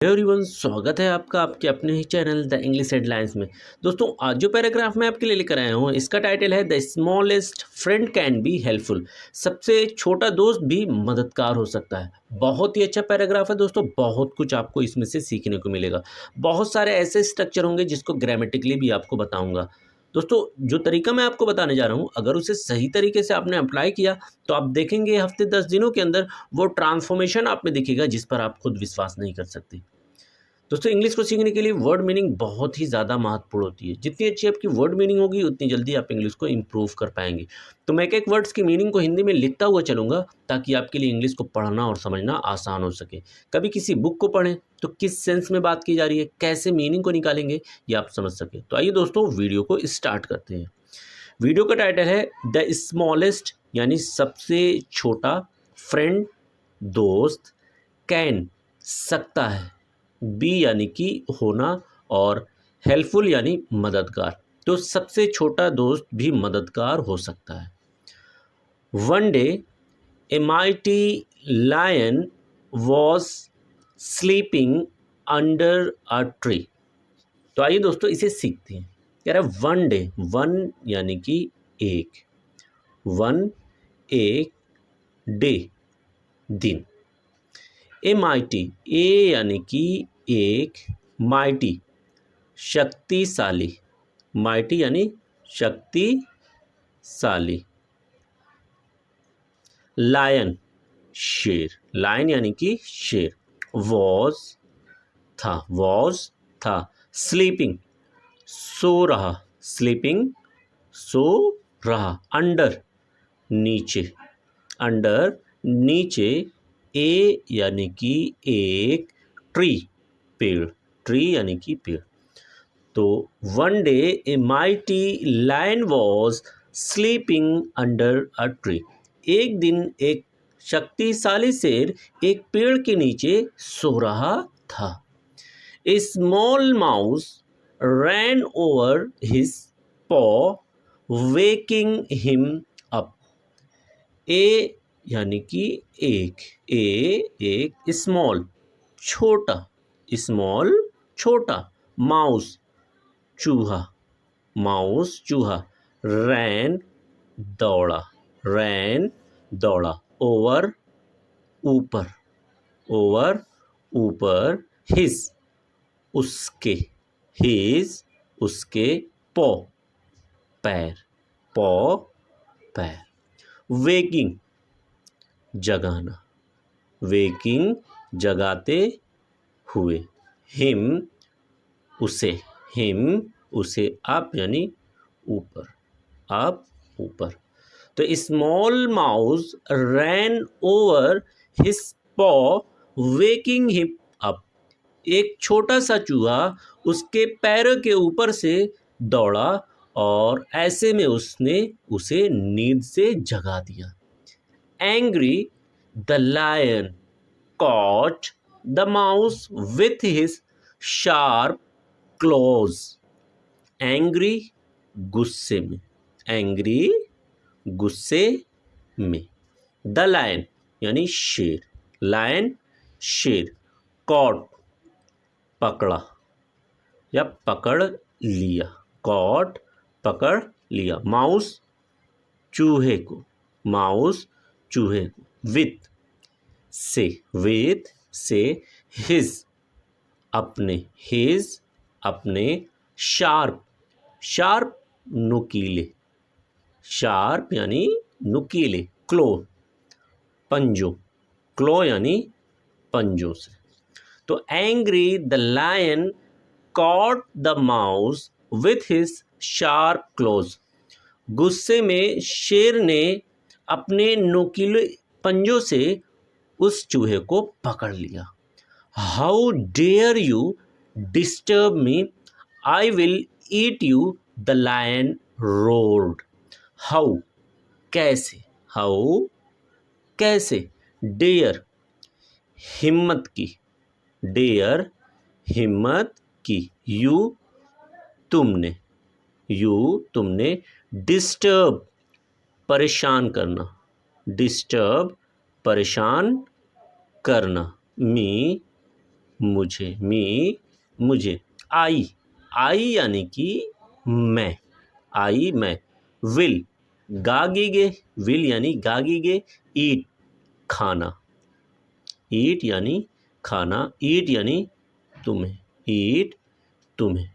Everyone, स्वागत है आपका आपके अपने ही चैनल द इंग्लिश हेडलाइंस में। दोस्तों, आज जो पैराग्राफ मैं आपके लिए लेकर आया हूँ, इसका टाइटल है the smallest friend can be helpful. सबसे छोटा दोस्त भी मददगार हो सकता है। बहुत ही अच्छा पैराग्राफ है दोस्तों, बहुत कुछ आपको इसमें से सीखने को मिलेगा। बहुत सारे ऐसे स्ट्रक्चर होंगे जिसको ग्रामेटिकली भी आपको बताऊँगा। दोस्तों, जो तरीका मैं आपको बताने जा रहा हूँ, अगर उसे सही तरीके से आपने अप्लाई किया तो आप देखेंगे हफ्ते 10 दिनों के अंदर वो ट्रांसफॉर्मेशन आप में दिखेगा जिस पर आप खुद विश्वास नहीं कर सकते। दोस्तों, इंग्लिश को सीखने के लिए वर्ड मीनिंग बहुत ही ज़्यादा महत्वपूर्ण होती है। जितनी अच्छी आपकी वर्ड मीनिंग होगी उतनी जल्दी आप इंग्लिश को इम्प्रूव कर पाएंगे। तो मैं एक वर्ड्स की मीनिंग को हिंदी में लिखता हुआ चलूँगा ताकि आपके लिए इंग्लिश को पढ़ना और समझना आसान हो सके। कभी किसी बुक को पढ़ें तो किस सेंस में बात की जा रही है, कैसे मीनिंग को निकालेंगे, ये आप समझ सकें। तो आइए दोस्तों, वीडियो को स्टार्ट करते हैं। वीडियो का टाइटल है द स्मॉलेस्ट यानी सबसे छोटा, फ्रेंड दोस्त, कैन सकता है, बी यानी कि होना, और हेल्पफुल यानी मददगार। तो सबसे छोटा दोस्त भी मददगार हो सकता है। One day a mighty lion was sleeping under a tree. तो आइए दोस्तों, इसे सीखते हैं। कह रहा है वन डे, वन यानी कि एक, वन एक, डे दिन, ए माइटी, ए यानी कि एक, माइटी शक्तिशाली, माइटी यानी शक्तिशाली, लायन शेर, लायन यानी कि शेर, वॉज था, वॉज था, स्लीपिंग सो रहा, स्लीपिंग सो रहा, अंडर नीचे, अंडर नीचे, ए यानी कि एक, ट्री पेड़, ट्री यानी कि पेड़। तो one day a mighty lion was sleeping under a tree. एक दिन एक शक्तिशाली शेर एक पेड़ के नीचे सो रहा था। A small mouse ran over his paw waking him up. A यानी कि एक, एक, स्मॉल छोटा, स्मॉल छोटा, माउस चूहा, माउस चूहा, रैन दौड़ा, रैन दौड़ा, ओवर ऊपर, ओवर ऊपर, हिज उसके, हिज उसके, पॉ पैर, पॉ पैर, वेकिंग जगाना, वेकिंग जगाते हुए, हिम उसे, हिम उसे, अप यानी ऊपर, अप ऊपर। तो small mouse ran over his paw waking him up. एक छोटा सा चूहा उसके पैरों के ऊपर से दौड़ा और ऐसे में उसने उसे नींद से जगा दिया। Angry the lion caught the mouse with his sharp claws. Angry गुस्से में, angry गुस्से में, द लायन यानी शेर, लायन शेर, caught पकड़ा या पकड़ लिया, caught पकड़ लिया, माउस चूहे को, माउस चूहे को, विथ से, विथ से, हिज अपने, हिज अपने, शार्प, शार्प नुकीले, शार्प यानी नुकीले, क्लो पंजों, क्लो यानी पंजों से। तो angry the lion caught the mouse with his sharp claws. गुस्से में शेर ने अपने नुकीले पंजों से उस चूहे को पकड़ लिया। How dare you disturb me, I will eat you, the lion roared. How कैसे, हाउ कैसे, डेयर हिम्मत की, डेयर हिम्मत की, यू तुमने, यू तुमने, डिस्टर्ब परेशान करना, डिस्टर्ब परेशान करना, मी मुझे, मी मुझे। आई, आई यानी कि मैं, आई मैं। विल, गागीगे, विल यानी गागीगे। ईट, खाना, ईट यानी खाना, ईट यानी तुम्हें, ईट तुम्हें।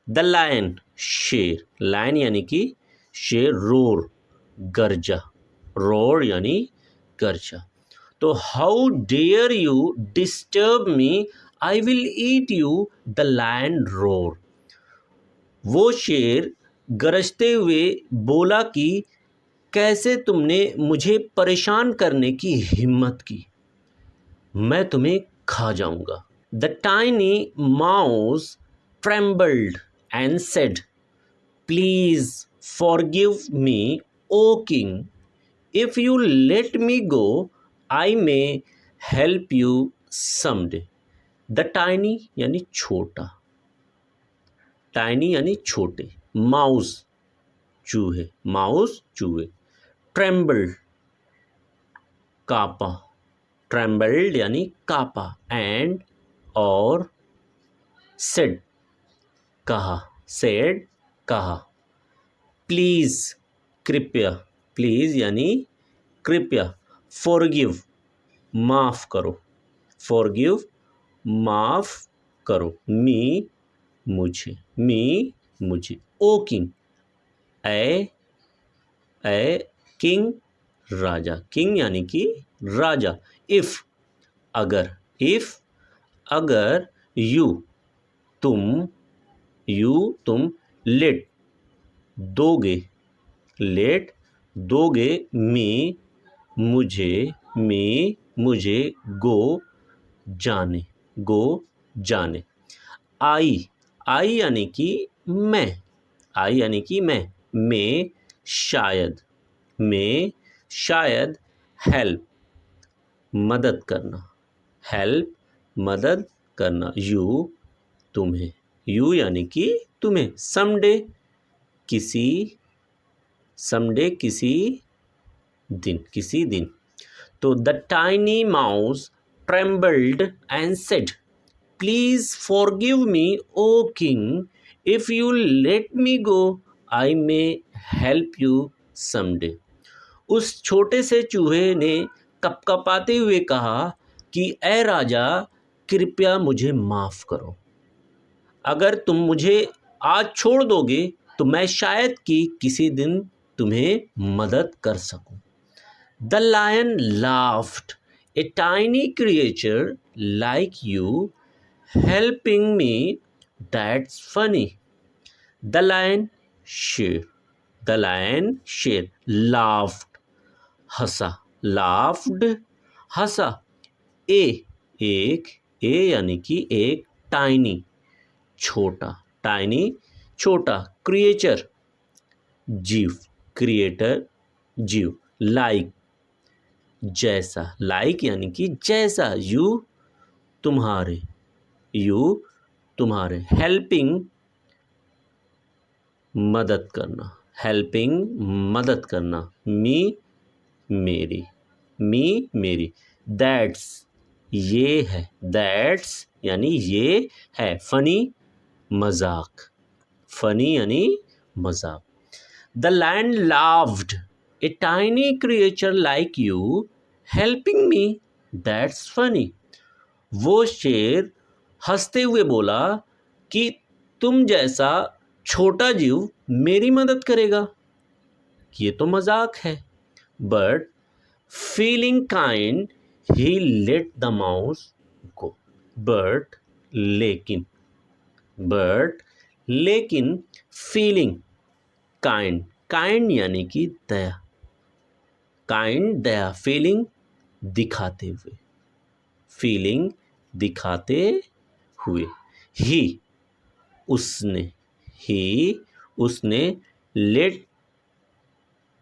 द लायन, शेर, लायन यानी कि शेर। रोर, गर्जा, रोर यानी गर्जा। तो how dare you disturb me, I will eat you, the lion roar. वो शेर गरजते हुए बोला कि कैसे तुमने मुझे परेशान करने की हिम्मत की, मैं तुम्हें खा जाऊंगा। The tiny mouse trembled and said, please forgive me O king, if you let me go I may help you someday. The tiny यानी छोटा, टाइनी यानी छोटे, माउस चूहे, माउस चूहे। ट्रेम्बल, कापा, ट्रेम्बल्ड यानी कापा। एंड, और सेड, कहा, सेड कहा। प्लीज, कृपया, प्लीज यानी कृपया। फॉरगिव, माफ करो, फॉरगिव माफ करो। मी, मुझे, मी मुझे। ओ किंग, ए किंग, राजा, किंग यानी कि राजा। इफ, अगर, इफ अगर। यू, तुम, यू तुम। लेट, दोगे, लेट दोगे। मी, मुझे, मी मुझे। गो, जाने, गो जाने। आई, आई यानी कि मैं, आई यानी कि मैं। मैं शायद, मैं शायद। हेल्प, मदद करना, हेल्प मदद करना। यू, तुम्हें, यू यानी कि तुम्हें। समडे, किसी, समडे किसी दिन, किसी दिन। तो the tiny mouse trembled and said, please forgive me O king, if you let me go I may help you someday. उस छोटे से चूहे ने कपकपाते हुए कहा कि ए राजा, कृपया मुझे माफ करो, अगर तुम मुझे आज छोड़ दोगे तो मैं शायद कि किसी दिन तुम्हें मदद कर सकूं। The lion laughed, a tiny creature like you helping me, that's funny. The lion, शेर, द लायन शेर। लाफ्ड, हंसा, लाफ्ड हंसा। ए, एक, ए यानी कि एक। टाइनी, छोटा, टाइनी छोटा। क्रिएचर, जीव, क्रिएटर जीव। लाइक, जैसा, लाइक यानी कि जैसा। यू, तुम्हारे, यू तुम्हारे। हेल्पिंग, मदद करना, हेल्पिंग मदद करना। मी, मेरी, मी मेरी। दैट्स, ये है, दैट्स यानी ये है। फनी, मजाक, फनी यानी मजाक। The lion laughed, a tiny creature like you helping me, that's funny. वो शेर हंसते हुए बोला कि तुम जैसा छोटा जीव मेरी मदद करेगा, ये तो मजाक है। बट फीलिंग काइंड ही let the mouse go. But, लेकिन, बट लेकिन। फीलिंग, काइंड, काइंड यानी कि दया, काइंड दया। फीलिंग, दिखाते हुए, फीलिंग दिखाते हुए। ही, उसने, ही उसने। लेट,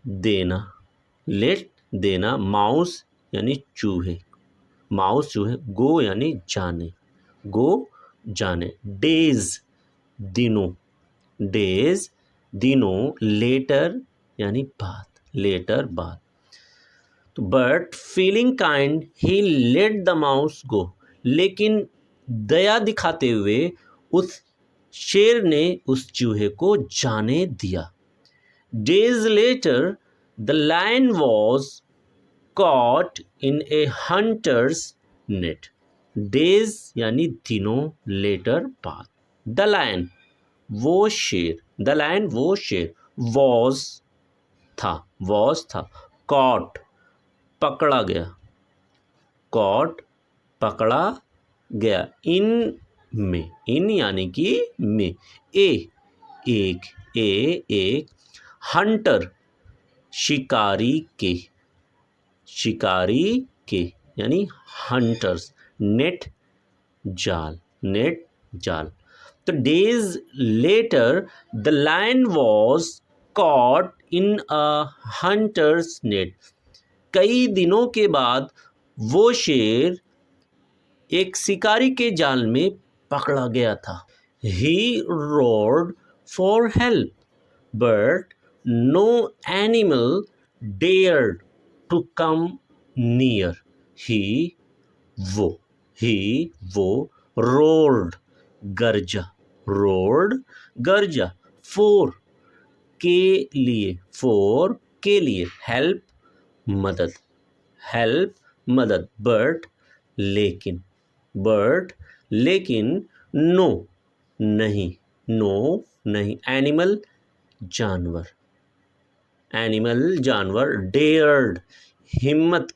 देना, लेट देना। माउस यानी चूहे, माउस चूहे। गो यानी जाने, गो जाने। डेज, दिनों, डेज दिनों। लेटर यानी बाद, लेटर बाद। तो बट फीलिंग काइंड ही लेट द माउस गो, लेकिन दया दिखाते हुए उस शेर ने उस चूहे को जाने दिया। Days later, the lion was caught in a hunter's net. Days यानी दिनों, later बाद। The lion वो शेर, the lion वो शेर, was था, caught पकड़ा गया, caught पकड़ा गया, in यानी कि में, एक हंटर शिकारी के यानी हंटर्स, नेट जाल। तो days later the lion was caught in a hunter's net. कई दिनों के बाद वो शेर एक शिकारी के जाल में पकड़ा गया था। He roared for help, but no animal dared to come near. He वो roared गर्जा, for के लिए help मदद, but लेकिन no नहीं, एनिमल जानवर dared हिम्मत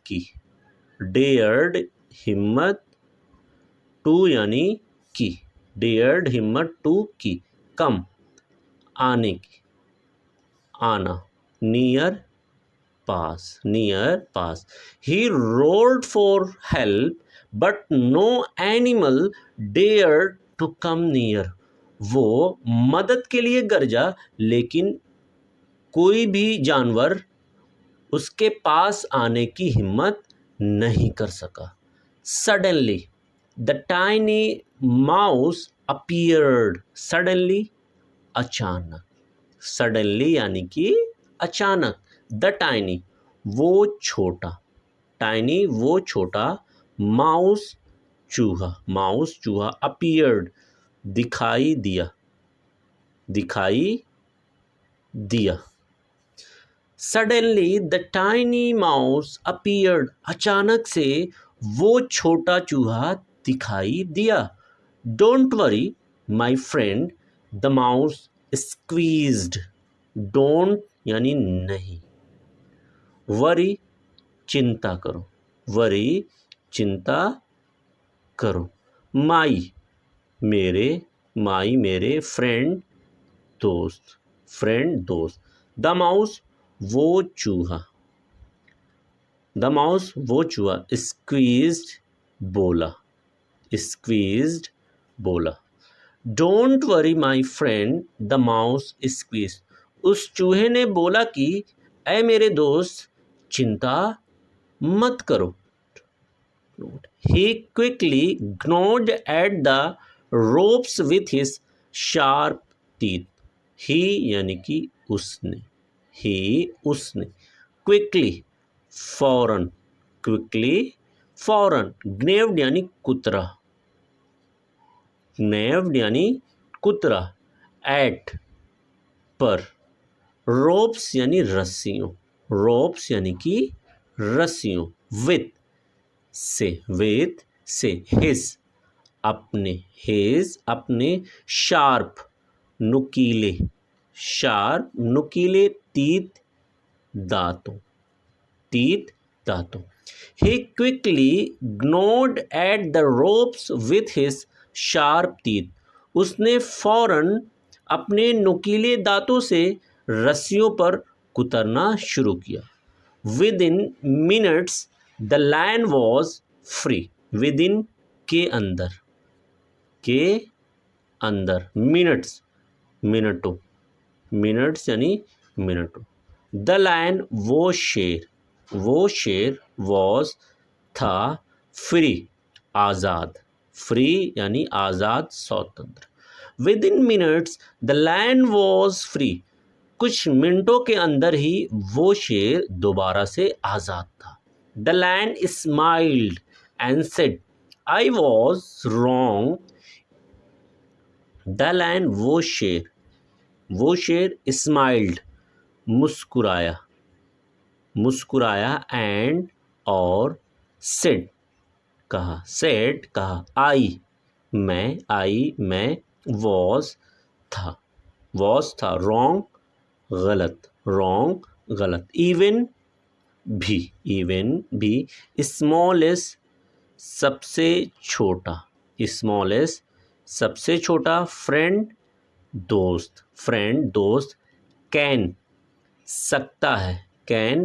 to यानी की, dared हिम्मत to की, कम आना, near pass। He roared for help, but no animal dared to come near. वो मदद के लिए गरजा, लेकिन कोई भी जानवर उसके पास आने की हिम्मत नहीं कर सका। Suddenly the tiny mouse appeared. अचानक, यानी कि अचानक, द टाइनी वो छोटा, माउस चूहा, अपीयर्ड दिखाई दिया। Suddenly the tiny mouse appeared, अचानक से वो छोटा चूहा दिखाई दिया। Don't worry my friend, the mouse squeezed. Don't यानी नहीं, वरी चिंता करो, माई मेरे, फ्रेंड दोस्त, द माउस वो चूहा, स्क्वीज्ड बोला। Don't worry my friend, the mouse squeezed. उस चूहे ने बोला कि ऐ मेरे दोस्त, चिंता मत करो। He quickly gnawed at the ropes with his sharp teeth. He यानी कि उसने, quickly फौरन, gnawed यानी कुतरा, at पर, ropes यानी रस्सियों, with से, his अपने sharp नुकीले teeth दांतों। He quickly gnawed at the ropes with his sharp teeth. उसने फौरन अपने नुकीले दांतों से रस्सियों पर कुतरना शुरू किया। Within minutes the lion was free. Within के अंदर, मिनट्स यानी मिनटों। द लायन वो शेर was था फ्री आज़ाद, यानी आज़ाद, स्वतंत्र। Within minutes the lion was free. कुछ मिनटों के अंदर ही वो शेर दोबारा से आज़ाद था। The lion smiled and said, I was wrong. The lion, वो शेर स्माइल्ड, मुस्कुराया, एंड और सेड, कहा आई, मैं वॉज था रॉन्ग, गलत, इवन भी स्मॉलेस्ट, सबसे छोटा, फ्रेंड दोस्त, कैन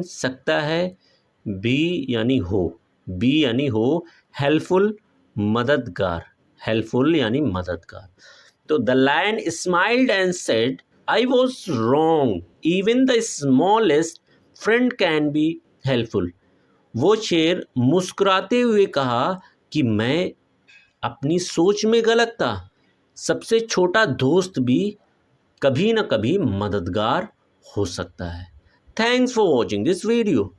सकता है, बी यानी हो, हेल्पफुल यानी मददगार। तो the lion smiled and said, I was wrong, even the smallest friend can be helpful. वो शेर मुस्कुराते हुए कहा कि मैं अपनी सोच में गलत था, सबसे छोटा दोस्त भी कभी न कभी मददगार हो सकता है। Thanks for watching this video.